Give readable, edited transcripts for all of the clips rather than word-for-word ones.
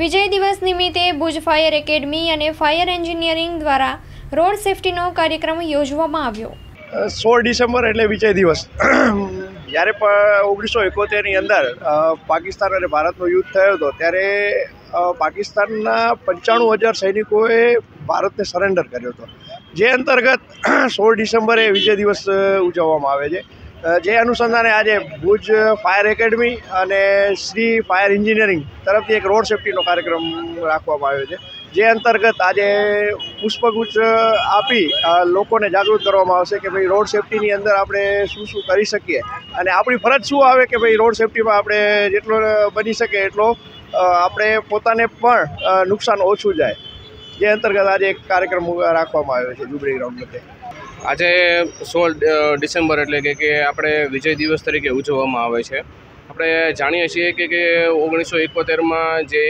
વિજય દિવસ નિમિત્તે Bhuj fire academy અને ફાયર એન્જિનિયરિંગ દ્વારા રોડ સેફટીનો કાર્યક્રમ યોજવામાં આવ્યો। 16 ડિસેમ્બર એટલે વિજય દિવસ। જ્યારે પણ 1971ની અંદર પાકિસ્તાન અને ભારતનો યુદ્ધ થયો હતો ત્યારે પાકિસ્તાનના 95,000 સૈનિકોએ ભારતને સરેન્ડર કર્યો હતો, જે અંતર્ગત 16 ડિસેમ્બરે વિજય દિવસ ઉજવવામાં આવે છે। જે અનુસંધાને આજે ભુજ ફાયર એકેડમી અને શ્રી ફાયર એન્જિનિયરિંગ તરફથી એક રોડ સેફટીનો કાર્યક્રમ રાખવામાં આવ્યો છે, જે અંતર્ગત આજે પુષ્પગુચ્છ આપી લોકોને જાગૃત કરવામાં આવશે કે ભાઈ રોડ સેફટીની અંદર આપણે શું શું કરી શકીએ અને આપણી ફરજ શું આવે કે ભાઈ રોડ સેફટીમાં આપણે જેટલો બની શકે એટલો આપણે પોતાને પણ નુકસાન ઓછું જાય, જે અંતર્ગત આજે એક કાર્યક્રમ રાખવામાં આવ્યો છે જુબરી ગ્રાઉન્ડ ખાતે। આજે 16 ડિસેમ્બર એટલે કે આપણે વિજય દિવસ તરીકે ઉજવવામાં આવે છે। આપણે જાણીએ છીએ કે 1971માં જે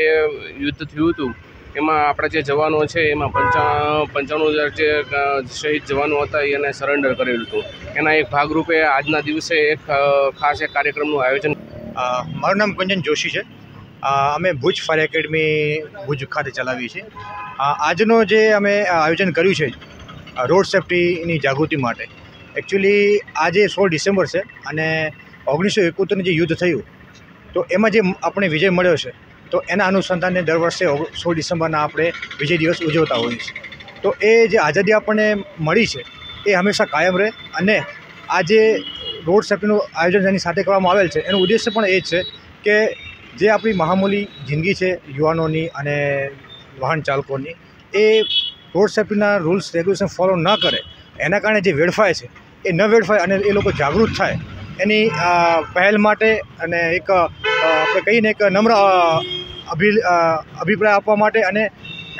યુદ્ધ થયું હતું એમાં આપણા જે જવાનો છે એમાં 95,000 જે શહીદ જવાનો હતા એને સરેન્ડર કરેલું હતું। એના એક ભાગરૂપે આજના દિવસે એક ખાસ એક કાર્યક્રમનું આયોજન। મારું નામ કંચન જોશી છે। અમે ભુજ ફાયર એકેડમી ભુજ ખાતે ચલાવીએ છીએ। આજનો જે અમે આયોજન કર્યું છે રોડ સેફટીની જાગૃતિ માટે, એકચ્યુઅલી આજે 16 ડિસેમ્બર છે અને 1971 જે યુદ્ધ થયું તો એમાં જે આપણે વિજય મળ્યો છે તો એના અનુસંધાને દર વર્ષે 16 ડિસેમ્બરના આપણે વિજય દિવસ ઉજવતા હોઈએ છીએ। તો એ જે આઝાદી આપણને મળી છે એ હંમેશા કાયમ રહે અને આ જે રોડ સેફટીનું આયોજન જેની સાથે કરવામાં આવેલ છે એનો ઉદ્દેશ્ય પણ એ છે કે જે આપણી મહામૂલી જિંદગી છે યુવાનોની અને વાહન ચાલકોની, એ રોડ સેફટીના રૂલ્સ રેગ્યુલેશન ફોલો ન કરે એના કારણે જે વેડફાય છે એ ન વેડફાય અને એ લોકો જાગૃત થાય એની પહેલ માટે અને એક આપણે કહીને એક નમ્ર અભિપ્રાય આપવા માટે અને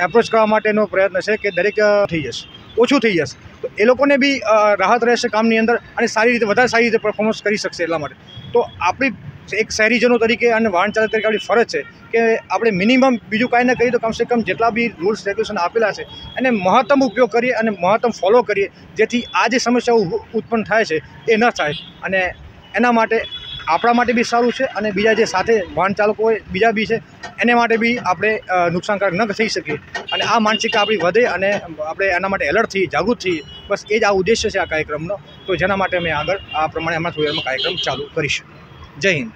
એપ્રોચ કરવા માટેનો પ્રયત્ન છે કે દરેક થઈ જશે, ઓછું થઈ જશે તો એ લોકોને બી રાહત રહેશે કામની અંદર અને સારી રીતે વધારે સારી રીતે પરફોર્મન્સ કરી શકશે। એટલા માટે તો આપણી એક શહેરીજનો તરીકે અને વાહન ચાલક તરીકે આપણી ફરજ છે કે આપણે મિનિમમ બીજું કાંઈ ન કરીએ તો કમસે કમ જેટલા બી રૂલ્સ રેગ્યુલેશન આપેલા છે એને મહત્તમ ઉપયોગ કરીએ અને મહત્તમ ફોલો કરીએ, જેથી આ જે સમસ્યાઓ ઉત્પન્ન થાય છે એ ન થાય અને એના માટે આપણા માટે બી સારું છે અને બીજા જે સાથે વાહન ચાલકો હોય બીજા બી છે એને માટે બી આપણે નુકસાનકારક ન થઈ શકીએ અને આ માનસિકતા આપણી વધે અને આપણે એના માટે એલર્ટ થઈએ, જાગૃત થઈએ। બસ એ જ આ ઉદ્દેશ્ય છે આ કાર્યક્રમનો, તો જેના માટે અમે આગળ આ પ્રમાણે હમણાં થોડી વારમાં કાર્યક્રમ ચાલુ કરીશું। જય હિન્દ।